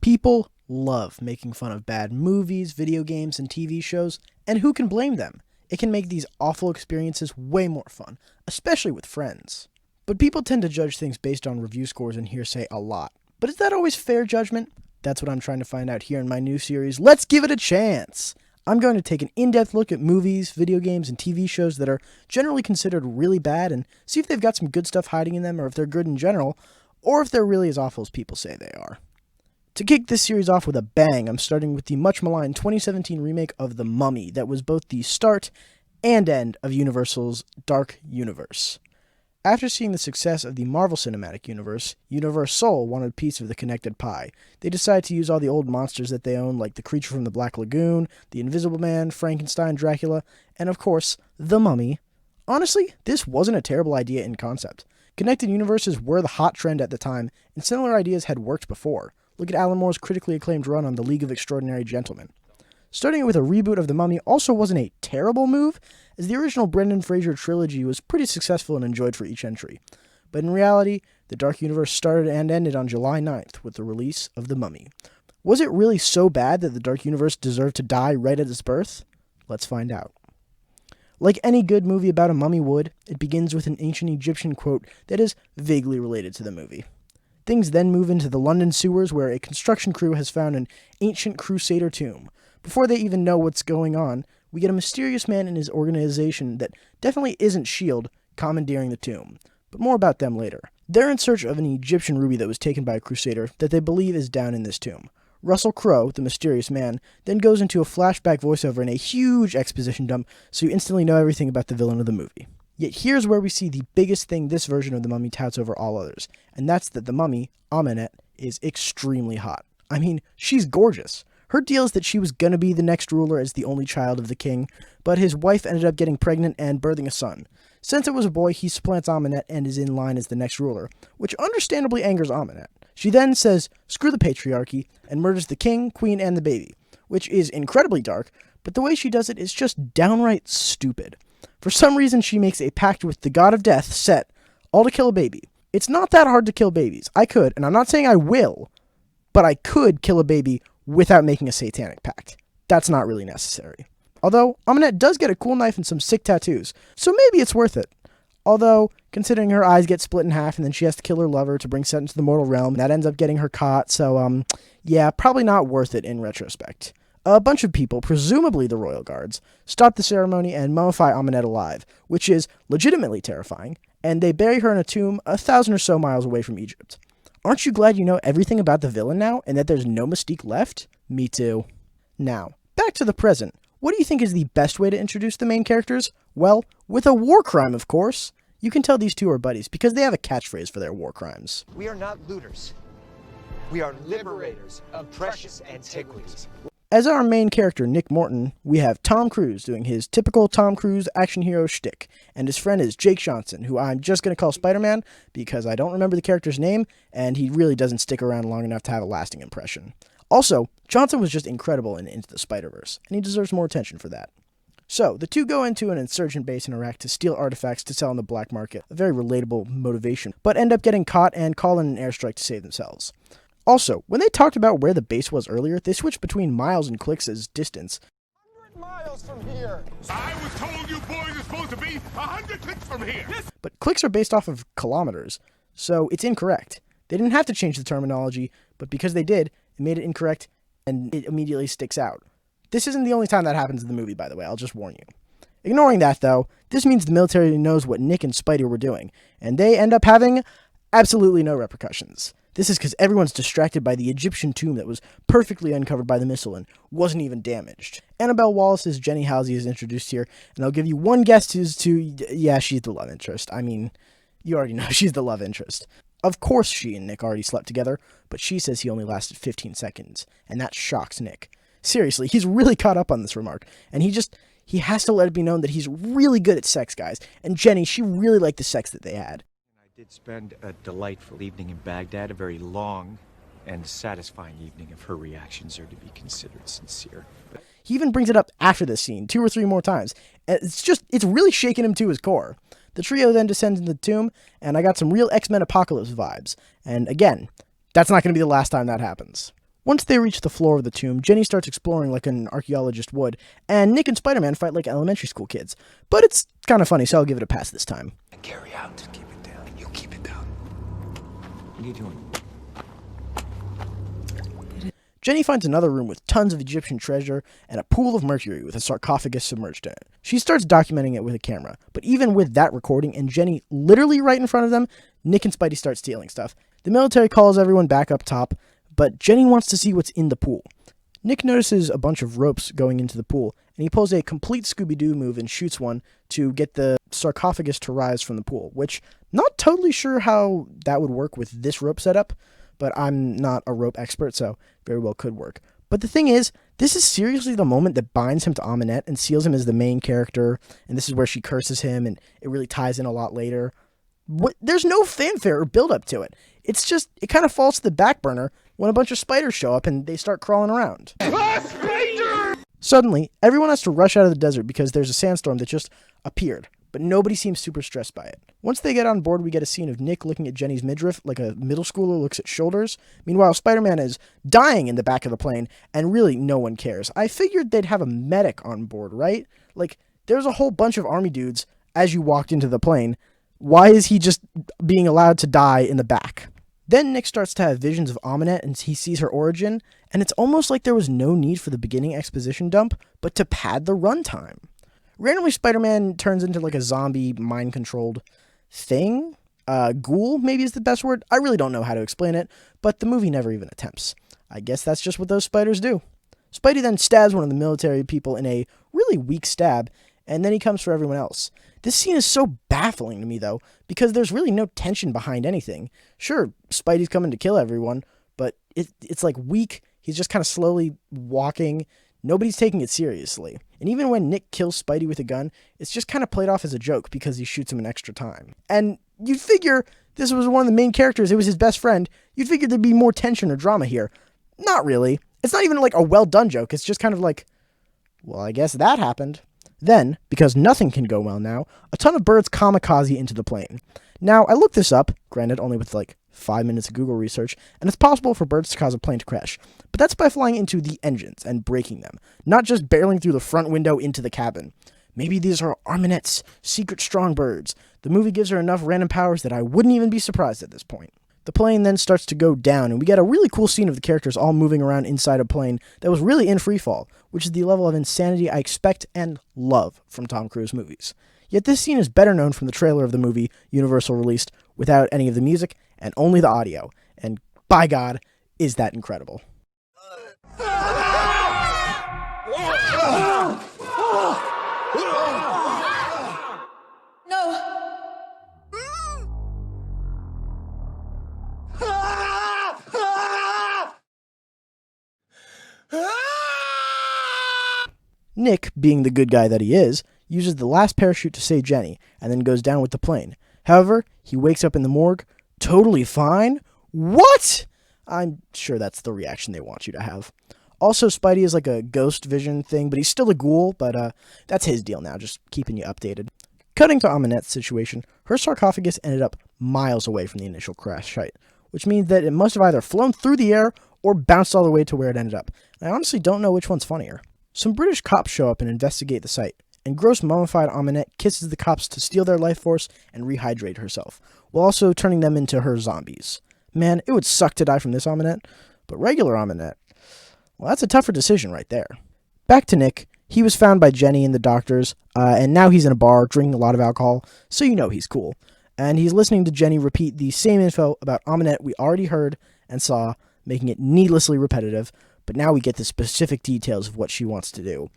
People love making fun of bad movies, video games, and TV shows, and who can blame them? It can make these awful experiences way more fun, especially with friends. But people tend to judge things based on review scores and hearsay a lot. But is that always fair judgment? That's what I'm trying to find out here in my new series, Let's Give It a Chance! I'm going to take an in-depth look at movies, video games, and TV shows that are generally considered really bad and see if they've got some good stuff hiding in them, or if they're good in general, or if they're really as awful as people say they are. To kick this series off with a bang, I'm starting with the much-maligned 2017 remake of The Mummy that was both the start and end of Universal's Dark Universe. After seeing the success of the Marvel Cinematic Universe, Universal wanted a piece of the connected pie. They decided to use all the old monsters that they own, like the Creature from the Black Lagoon, the Invisible Man, Frankenstein, Dracula, and of course, The Mummy. Honestly, this wasn't a terrible idea in concept. Connected universes were the hot trend at the time, and similar ideas had worked before. Look at Alan Moore's critically acclaimed run on The League of Extraordinary Gentlemen. Starting it with a reboot of The Mummy also wasn't a terrible move, as the original Brendan Fraser trilogy was pretty successful and enjoyed for each entry. But in reality, the Dark Universe started and ended on July 9th with the release of The Mummy. Was it really so bad that the Dark Universe deserved to die right at its birth? Let's find out. Like any good movie about a mummy would, it begins with an ancient Egyptian quote that is vaguely related to the movie. Things then move into the London sewers, where a construction crew has found an ancient Crusader tomb. Before they even know what's going on, we get a mysterious man in his organization that definitely isn't S.H.I.E.L.D. commandeering the tomb. But more about them later. They're in search of an Egyptian ruby that was taken by a Crusader that they believe is down in this tomb. Russell Crowe, the mysterious man, then goes into a flashback voiceover and a huge exposition dump, so you instantly know everything about the villain of the movie. Yet here's where we see the biggest thing this version of the Mummy touts over all others, and that's that the mummy, Amenet, is extremely hot. I mean, she's gorgeous. Her deal is that she was gonna be the next ruler as the only child of the king, but his wife ended up getting pregnant and birthing a son. Since it was a boy, he supplants Amenet and is in line as the next ruler, which understandably angers Amenet. She then says, "Screw the patriarchy," and murders the king, queen, and the baby, which is incredibly dark, but the way she does it is just downright stupid. For some reason, she makes a pact with the god of death, Set, all to kill a baby. It's not that hard to kill babies. I could, and I'm not saying I will, but I could kill a baby without making a satanic pact. That's not really necessary. Although, Amenet does get a cool knife and some sick tattoos, so maybe it's worth it. Although, considering her eyes get split in half and then she has to kill her lover to bring Set into the mortal realm, that ends up getting her caught, so, yeah, probably not worth it in retrospect. A bunch of people, presumably the royal guards, stop the ceremony and mummify Amenet alive, which is legitimately terrifying, and they bury her in a tomb 1,000 or so miles away from Egypt. Aren't you glad you know everything about the villain now, and that there's no mystique left? Me too. Now, back to the present. What do you think is the best way to introduce the main characters? Well, with a war crime, of course. You can tell these two are buddies because they have a catchphrase for their war crimes. We are not looters. We are liberators of precious antiquities. As our main character, Nick Morton, we have Tom Cruise doing his typical Tom Cruise action hero shtick, and his friend is Jake Johnson, who I'm just going to call Spider-Man because I don't remember the character's name, and he really doesn't stick around long enough to have a lasting impression. Also, Johnson was just incredible in Into the Spider-Verse, and he deserves more attention for that. So, the two go into an insurgent base in Iraq to steal artifacts to sell on the black market, a very relatable motivation, but end up getting caught and call in an airstrike to save themselves. Also, when they talked about where the base was earlier, they switched between miles and clicks as distance. 100 miles from here. I was told you boys are supposed to be 100 clicks from here. But clicks are based off of kilometers, so it's incorrect. They didn't have to change the terminology, but because they did, it made it incorrect, and it immediately sticks out. This isn't the only time that happens in the movie, by the way, I'll just warn you. Ignoring that, though, this means the military knows what Nick and Spidey were doing, and they end up having absolutely no repercussions. This is because everyone's distracted by the Egyptian tomb that was perfectly uncovered by the missile and wasn't even damaged. Annabelle Wallace's Jenny Halsey is introduced here, and I'll give you one guess as to, yeah, she's the love interest. I mean, you already know she's the love interest. Of course she and Nick already slept together, but she says he only lasted 15 seconds, and that shocks Nick. Seriously, he's really caught up on this remark, and he has to let it be known that he's really good at sex, guys, and Jenny, she really liked the sex that they had. I did spend a delightful evening in Baghdad, a very long and satisfying evening if her reactions are to be considered sincere. He even brings it up after this scene 2 or 3 more times. It's really shaking him to his core. The trio then descends into the tomb, and I got some real X-Men Apocalypse vibes. And again, that's not going to be the last time that happens. Once they reach the floor of the tomb, Jenny starts exploring like an archaeologist would, and Nick and Spider-Man fight like elementary school kids. But it's kind of funny, so I'll give it a pass this time. Carry out. Keep it down. You keep it down. What are you doing? Jenny finds another room with tons of Egyptian treasure and a pool of mercury with a sarcophagus submerged in it. She starts documenting it with a camera, but even with that recording and Jenny literally right in front of them, Nick and Spidey start stealing stuff. The military calls everyone back up top, but Jenny wants to see what's in the pool. Nick notices a bunch of ropes going into the pool, and he pulls a complete Scooby-Doo move and shoots one to get the sarcophagus to rise from the pool, which, not totally sure how that would work with this rope setup, but I'm not a rope expert, so very well could work. But the thing is, this is seriously the moment that binds him to Amunet and seals him as the main character, and this is where she curses him, and it really ties in a lot later. There's no fanfare or build-up to it. It's just, it kind of falls to the back burner when a bunch of spiders show up and they start crawling around. Suddenly, everyone has to rush out of the desert because there's a sandstorm that just appeared, but nobody seems super stressed by it. Once they get on board, we get a scene of Nick looking at Jenny's midriff like a middle schooler looks at shoulders. Meanwhile, Spider-Man is dying in the back of the plane, and really no one cares. I figured they'd have a medic on board, right? Like, there's a whole bunch of army dudes as you walked into the plane. Why is he just being allowed to die in the back? Then Nick starts to have visions of Amunet and he sees her origin, and it's almost like there was no need for the beginning exposition dump, but to pad the runtime. Randomly, Spider-Man turns into like a zombie mind-controlled thing. Ghoul, maybe is the best word. I really don't know how to explain it, but the movie never even attempts. I guess that's just what those spiders do. Spidey then stabs one of the military people in a really weak stab, and then he comes for everyone else. This scene is so baffling to me, though, because there's really no tension behind anything. Sure, Spidey's coming to kill everyone, but it's like weak. He's just kind of slowly walking. Nobody's taking it seriously. And even when Nick kills Spidey with a gun, it's just kind of played off as a joke because he shoots him an extra time. And you'd figure this was one of the main characters. It was his best friend. You'd figure there'd be more tension or drama here. Not really. It's not even like a well-done joke. It's just kind of like, well, I guess that happened. Then, because nothing can go well now, a ton of birds kamikaze into the plane. Now, I looked this up, granted only with like 5 minutes of Google research, and it's possible for birds to cause a plane to crash. But that's by flying into the engines and breaking them, not just barreling through the front window into the cabin. Maybe these are Arminette's secret strong birds. The movie gives her enough random powers that I wouldn't even be surprised at this point. The plane then starts to go down, and we get a really cool scene of the characters all moving around inside a plane that was really in freefall, which is the level of insanity I expect and love from Tom Cruise movies. Yet this scene is better known from the trailer of the movie Universal released without any of the music and only the audio, and by God, is that incredible. No! Nick, being the good guy that he is, uses the last parachute to save Jenny, and then goes down with the plane. However, he wakes up in the morgue, totally fine? What? I'm sure that's the reaction they want you to have. Also, Spidey is like a ghost vision thing, but he's still a ghoul, but that's his deal now, just keeping you updated. Cutting to Amunette's situation, her sarcophagus ended up miles away from the initial crash site, which means that it must have either flown through the air or bounced all the way to where it ended up. And I honestly don't know which one's funnier. Some British cops show up and investigate the site, and gross mummified Amunette kisses the cops to steal their life force and rehydrate herself, while also turning them into her zombies. Man, it would suck to die from this Amunette, but regular Amunette, well, that's a tougher decision right there. Back to Nick. He was found by Jenny and the doctors, and now he's in a bar drinking a lot of alcohol, so you know he's cool. And he's listening to Jenny repeat the same info about Amunette we already heard and saw, making it needlessly repetitive, but now we get the specific details of what she wants to do,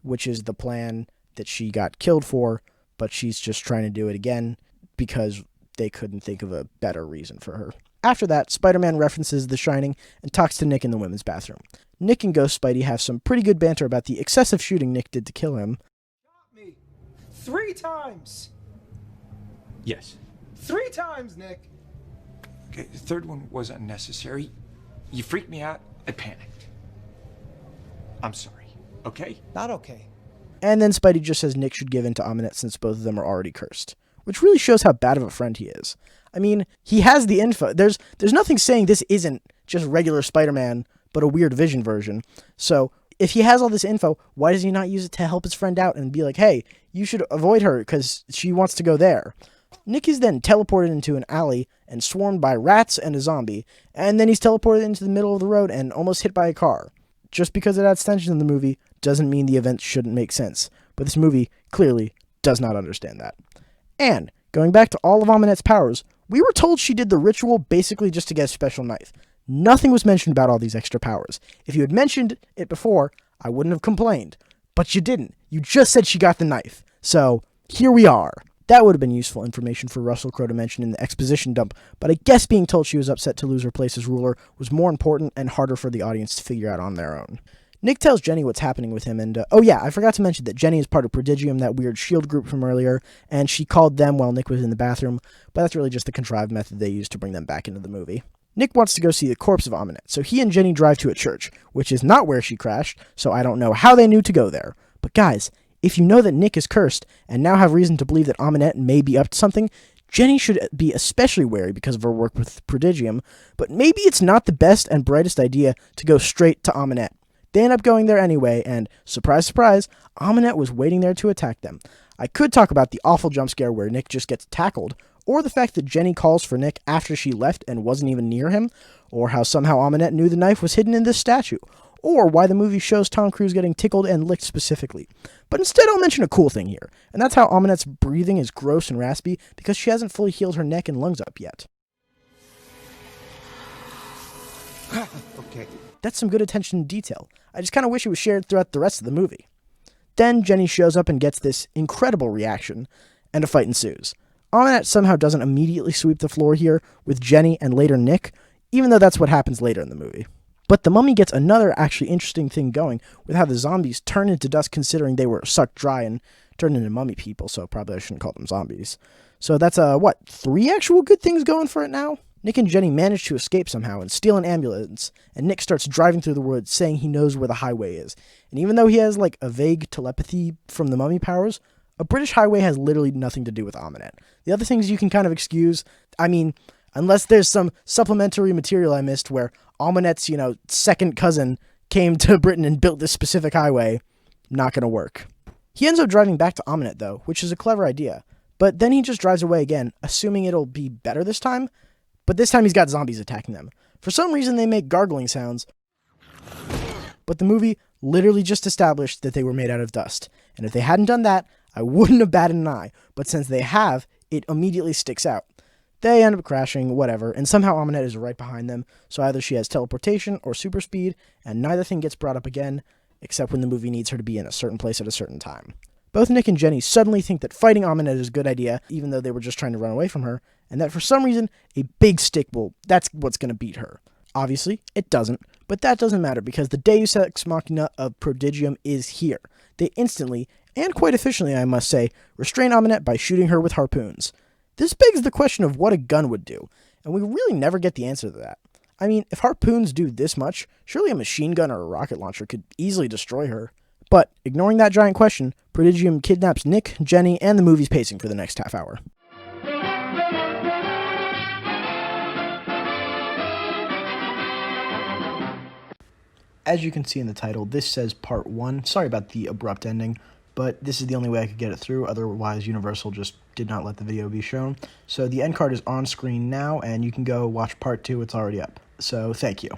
which is the plan that she got killed for, but she's just trying to do it again because they couldn't think of a better reason for her. After that, Spider-Man references The Shining and talks to Nick in the women's bathroom. Nick and Ghost Spidey have some pretty good banter about the excessive shooting Nick did to kill him. Shot me 3 times. Yes. 3 times, Nick. Okay, the third one was unnecessary. You freaked me out. I panicked. I'm sorry. Okay? Not okay. And then Spidey just says Nick should give in to Amunette since both of them are already cursed, which really shows how bad of a friend he is. I mean, he has the info. There's nothing saying this isn't just regular Spider-Man but a weird Vision version. So if he has all this info, why does he not use it to help his friend out and be like, hey, you should avoid her because she wants to go there? Nick is then teleported into an alley and swarmed by rats and a zombie, and then he's teleported into the middle of the road and almost hit by a car. Just because it adds tension in the movie doesn't mean the events shouldn't make sense, but this movie clearly does not understand that. And, going back to all of Aminette's powers, we were told she did the ritual basically just to get a special knife. Nothing was mentioned about all these extra powers. If you had mentioned it before, I wouldn't have complained. But you didn't. You just said she got the knife. So, here we are. That would have been useful information for Russell Crowe to mention in the exposition dump, but I guess being told she was upset to lose her place as ruler was more important and harder for the audience to figure out on their own. Nick tells Jenny what's happening with him, and oh yeah, I forgot to mention that Jenny is part of Prodigium, that weird S.H.I.E.L.D. group from earlier, and she called them while Nick was in the bathroom, but that's really just the contrived method they used to bring them back into the movie. Nick wants to go see the corpse of Aminette, so he and Jenny drive to a church, which is not where she crashed, so I don't know how they knew to go there. But guys, if you know that Nick is cursed, and now have reason to believe that Aminette may be up to something, Jenny should be especially wary because of her work with Prodigium, but maybe it's not the best and brightest idea to go straight to Aminette. They end up going there anyway, and surprise, surprise, Aminette was waiting there to attack them. I could talk about the awful jump scare where Nick just gets tackled, or the fact that Jenny calls for Nick after she left and wasn't even near him, or how somehow Aminette knew the knife was hidden in this statue, or why the movie shows Tom Cruise getting tickled and licked specifically. But instead I'll mention a cool thing here, and that's how Aminette's breathing is gross and raspy because she hasn't fully healed her neck and lungs up yet. Okay. That's some good attention to detail. I just kind of wish it was shared throughout the rest of the movie. Then Jenny shows up and gets this incredible reaction, and a fight ensues. Aminette somehow doesn't immediately sweep the floor here with Jenny and later Nick, even though that's what happens later in the movie. But the mummy gets another actually interesting thing going with how the zombies turn into dust considering they were sucked dry and turned into mummy people, so probably I shouldn't call them zombies. So that's, 3 actual good things going for it now? Nick and Jenny manage to escape somehow and steal an ambulance, and Nick starts driving through the woods saying he knows where the highway is. And even though he has, a vague telepathy from the mummy powers, a British highway has literally nothing to do with Aminette. The other things you can kind of excuse, unless there's some supplementary material I missed where Aminette's, second cousin came to Britain and built this specific highway, not gonna work. He ends up driving back to Aminette, though, which is a clever idea. But then he just drives away again, assuming it'll be better this time. But this time he's got zombies attacking them. For some reason they make gargling sounds. But the movie literally just established that they were made out of dust. And if they hadn't done that, I wouldn't have batted an eye. But since they have, it immediately sticks out. They end up crashing, whatever, and somehow Aminette is right behind them, so either she has teleportation or super speed, and neither thing gets brought up again, except when the movie needs her to be in a certain place at a certain time. Both Nick and Jenny suddenly think that fighting Aminette is a good idea, even though they were just trying to run away from her, and that for some reason, a big stick that's what's going to beat her. Obviously, it doesn't, but that doesn't matter because the Deus Ex Machina of Prodigium is here. They instantly, and quite efficiently I must say, restrain Aminette by shooting her with harpoons. This begs the question of what a gun would do, and we really never get the answer to that. If harpoons do this much, surely a machine gun or a rocket launcher could easily destroy her. But, ignoring that giant question, Prodigium kidnaps Nick, Jenny, and the movie's pacing for the next half hour. As you can see in the title, this says Part 1. Sorry about the abrupt ending, but this is the only way I could get it through, otherwise Universal just did not let the video be shown. So the end card is on screen now, and you can go watch Part 2, it's already up. So thank you.